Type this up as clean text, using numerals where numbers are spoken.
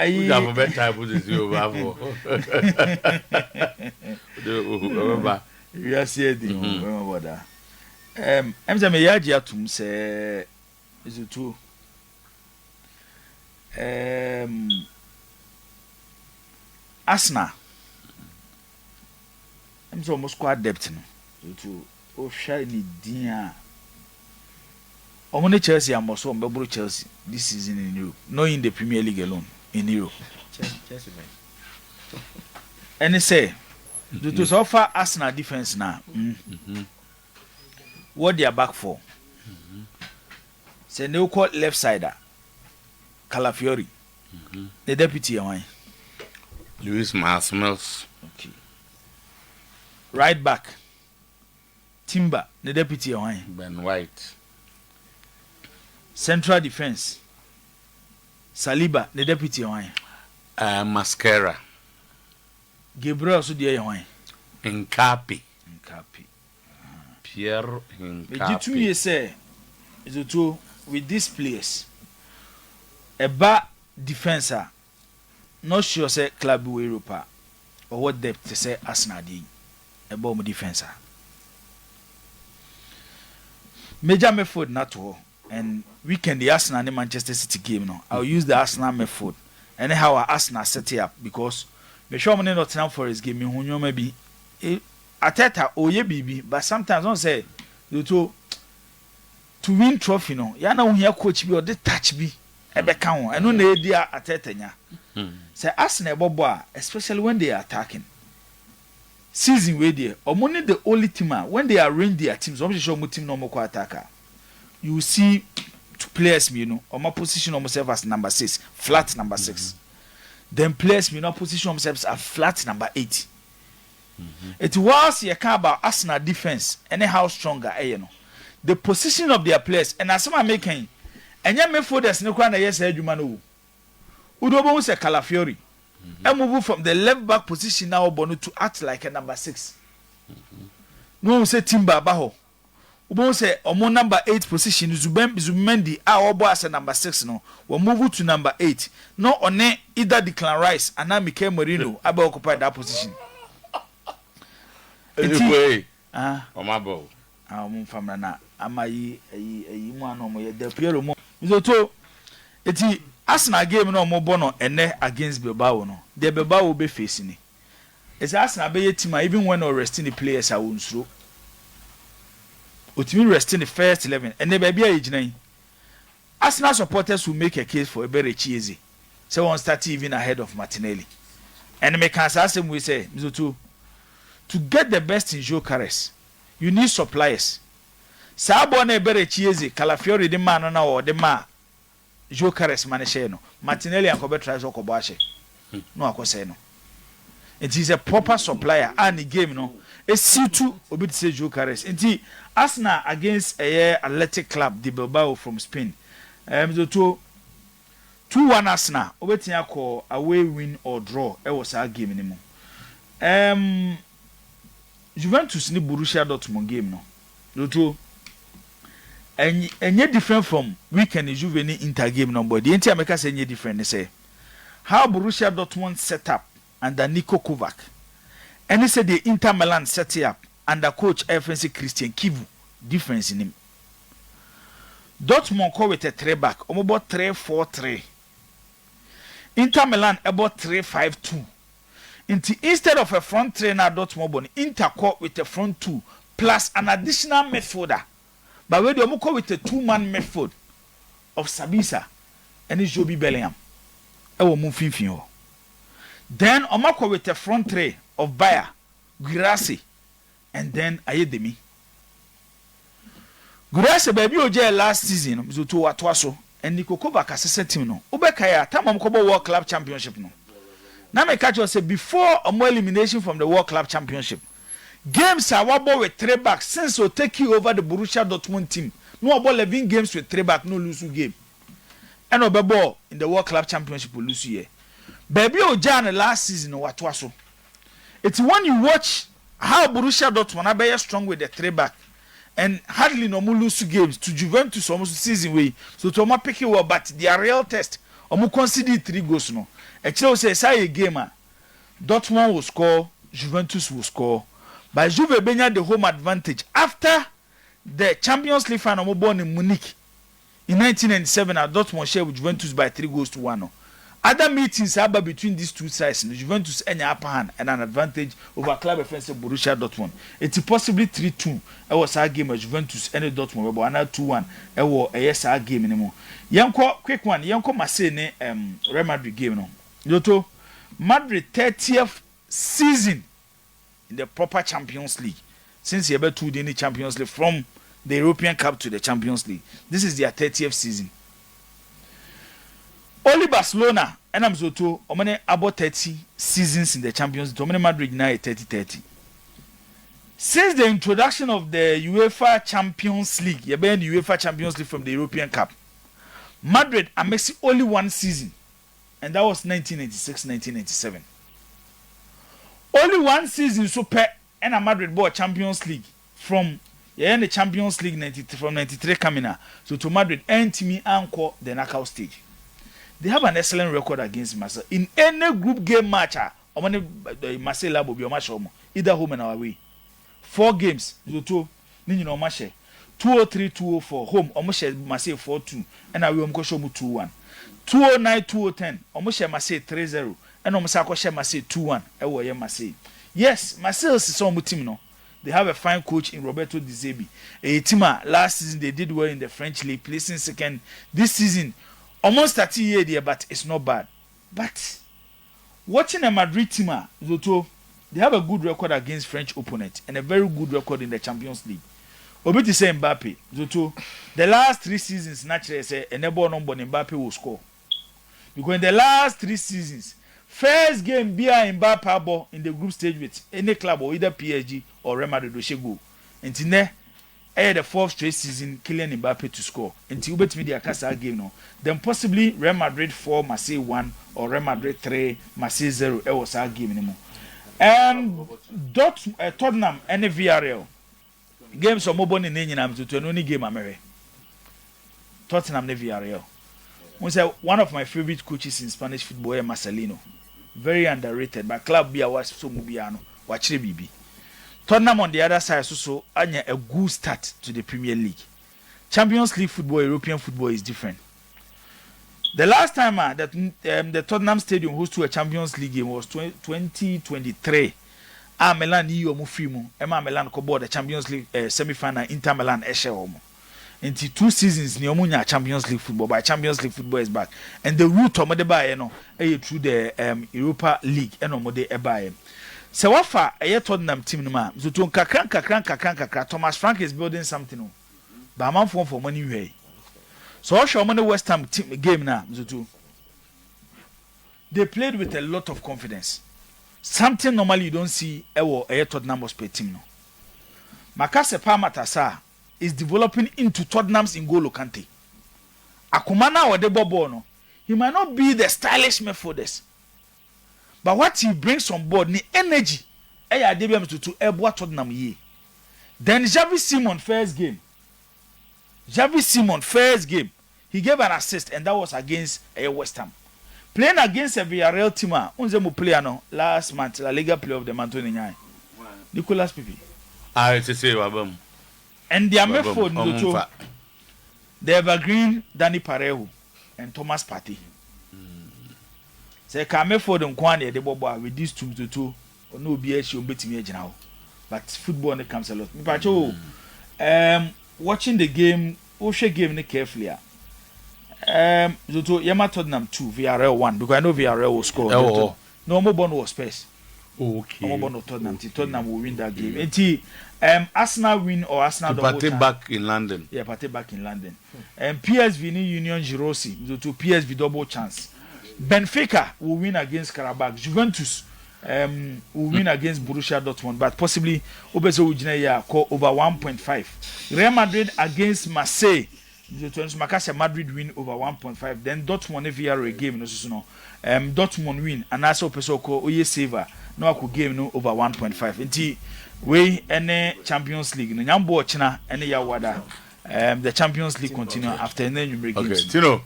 I have better put you over. You are saying, what that? I'm the Mayaji atum say is it true? Asna. I'm so almost quite depth no. To oh shiny dear. Only Chelsea and most of Chelsea this season in Europe, not in the Premier League alone in Europe. Chelsea man. And they say to so far Arsenal defense now. What they are back for? Say no call left sider. Calafiori. The deputy away. Luis Masmels. Okay. Right back. Timber, the deputy away. Ben White. Central defense. Saliba, the deputy away. Mascara. Gabriel so the away. Nkapi. Pierre Nkapi. But you say is it true with these players? A bad defender, not sure say club Europa or what depth to say Arsenal di a bomb defender. Major method not all. And weekend the Arsenal and the Manchester City game now. I'll use the Arsenal method. Anyhow, Arsenal set it up because me sure money not time for his game. Me who maybe Ateta oye bibi, but sometimes don't say you to win trophy no. Ya na who coach be or the touch be ebe kan won. Eno na edi Ateta nya. Say Arsenal bobo especially when they are attacking. Season way there, omo the only team when they arrange their teams, omo show mo team no more attacker. You see two players, you know, on my position themselves as number 6, flat number 6. Then players, you know, position themselves as flat number 8. It was you care about Arsenal defense, anyhow stronger, you know. The position of their players, and as I'm making, and you may for this no crown, yes, you man. Udobo say Calafiori, and move from the left back position now, Bono to act like a number 6. No, say Timber Baho. Ubon say omo number 8 position Zumendi obo as number 6 no we move to number 8 no one either Declan Rice and Mikel Merino aba occupy that position anyway omabo omo famna na amayi mu ano mo ye da Piero mo to eti Arsenal game no mo bono ene against Bilbao no the Bilbao be face ni is Arsenal be ye team even when resting the players are unsuro Utimi rest in the first 11 and the baby age 9. Arsenal supporters will make a case for a very cheesy. So one start even ahead of Martinelli. And me can say we say to get the best in Joe Carres, you need suppliers. Sabone very cheesy, Calafiori the man or the man Joe Carres manisheno. Martinelli and Kobe tries Okobashe. No akoseno. It is a proper supplier and the game no. A C2 obi to say Joe Carres. Inti Arsenal against a athletic club, the Bilbao from Spain. So 2-1 Arsenal. Obetia call away win or draw. It was our game anymore. Juventus ni Borussia Dortmund game no. So and yet different from weekend Juventus Inter game no. But the Inter America say yet different. They say how Borussia Dortmund set up under Niko Kovac. And he said the Inter Milan set it up under coach FNC Christian Kivu. Difference in him. Dortmund call with a 3-back. About 3-4-3. Inter Milan about 3-5-2. Instead of a front 3 now Dortmund, Inter call with a front 2 plus an additional midfielder. But where they call with a 2-man midfield of Sabisa and it's Joby Bellingham. I will move in. Then Omako with a front 3 of Bayer, Girassi, and then Ayedemi. Girassi baby oje last season so to Atwaso and Niko Kovac assistant team no. Ubekaya time Omkobo World Club Championship no. Now me catch you say before Omo elimination from the World Club Championship. Games are wabo with 3 backs since we take you over the Borussia Dortmund team. No about 11 games with 3 back no lose game. And Obebo in the World Club Championship will lose here. Baby oje last season no Atwaso. It's when you watch how Borussia Dortmund are very strong with the 3 back and hardly no more lose games to Juventus almost season way. So to pick you up, but their real test omo concede 3 goals no e kire o say say game a Dortmund will score, Juventus will score, but Juve benya the home advantage after the Champions League final mo born in Munich in 1997 at Dortmund share with Juventus by 3-1 no. Other meetings about between these two sides, the Juventus any upper hand and an advantage over club offensive Borussia Dortmund. It's possibly 3-2. It was our game of Juventus and Dortmund, but another 2-1. It was a yes our game anymore. Yanko quick one. Yanko Marseille ne Real Madrid game no. Yoto Madrid 30th season in the proper Champions League since he ever toured any Champions League from the European Cup to the Champions League. This is their 30th season. Only Barcelona and I'm so too about 30 seasons in the Champions League. Madrid now 30-30. Since the introduction of the UEFA Champions League, you been the UEFA Champions League from the European Cup, Madrid are missing only one season, and that was 1996-1997. Only one season so per and a Madrid bought Champions League from the Champions League 93 from 93 coming out. So to Madrid and me anchor the knockout stage. They have an excellent record against Marseille. In any group game match, Marseille labo be match either home and away. 4 games, Zoto, Nino Mashe, 203, 204, home, Omoshe Marseille 4-2, and I will Mkoshomu 2-1. 209, 2010, Omoshe Marseille 3-0, and Omosakoshe Marseille 2-1, Ewoye Marseille. Yes, Marseille is some team no. They have a fine coach in Roberto Di Zerbi. A team last season they did well in the French league, placing second. This season, almost 30 years there, but it's not bad. But watching a Madrid team, Zoto, they have a good record against French opponents and a very good record in the Champions League. Obiti say Mbappe, Zoto, the last 3 seasons, naturally say a never number Mbappe will score. Because in the last 3 seasons, first game be Mbappe ball in the group stage with any club or either PSG or Real Madrid will go. Until there, the 4th straight season, Kylian Mbappe to score. Until Ubet Media Casa game no. Then possibly Real Madrid 4, Marseille 1, or Real Madrid 3, Marseille 0. It was our game anymore. Tottenham and VRL. Games are mobile in England to only game America. Tottenham and VRL. One of my favorite coaches in Spanish football is Marcelino. Very underrated. But club be was so mubiano. Watch the BB. Tottenham on the other side so anya a good start to the Premier League. Champions League football, European football is different. The last time that the Tottenham Stadium hosted a Champions League game was 2023. Milan iyo mufimu. Milan ko board the Champions League semi-final Inter Milan eshe homo. Into 2 seasons ni omunya Champions League football, but Champions League football is back. And the route omode ba through the Europa League omode eba Se wafa Tottenham team no ma Zoto kakran Thomas Frank is building something but man for money way. So I show money West Ham team game na Zoto. They played with a lot of confidence. Something normally you don't see Tottenham was play team no. Makase Pamatasa is developing into Tottenham's N'Golo Kante. Akumana or the Bobo no. He might not be the stylish Methodist. But what he brings on board, the energy, to Eboa Tottenham ye. Then Xavi Simon first game, he gave an assist and that was against West Ham. Playing against a Villarreal team, unzemu player no last month, La Liga player of the month Nicolas Pepe. Say Wabam. And their method, the evergreen Danny Parejo and Thomas Partey. Say come for them kwane de bobo with these 2-2 or no be issue betimi agina. But football it comes a lot. Me pacho watching the game, game ne carefully. Zoto Yama Tottenham 2 VRL 1 because I know VRL will score. No more one was space. Okay. No more Tottenham will win that game. Arsenal win or Arsenal party back in London. Yeah, party back in London. PSV ni Union Girosi. Zoto PSV double chance. Benfica will win against Karabakh. Juventus will win against Borussia Dortmund, but possibly Obeso Ujinaya call over 1.5. Real Madrid against Marseille. Madrid win over 1.5. Then Dortmund VR game no Dortmund win and also Obeso call Oye Saver no ako game no over 1.5. Inti we any Champions League no nyambo china any ya wada the Champions League continue after any games. Okay, Tino.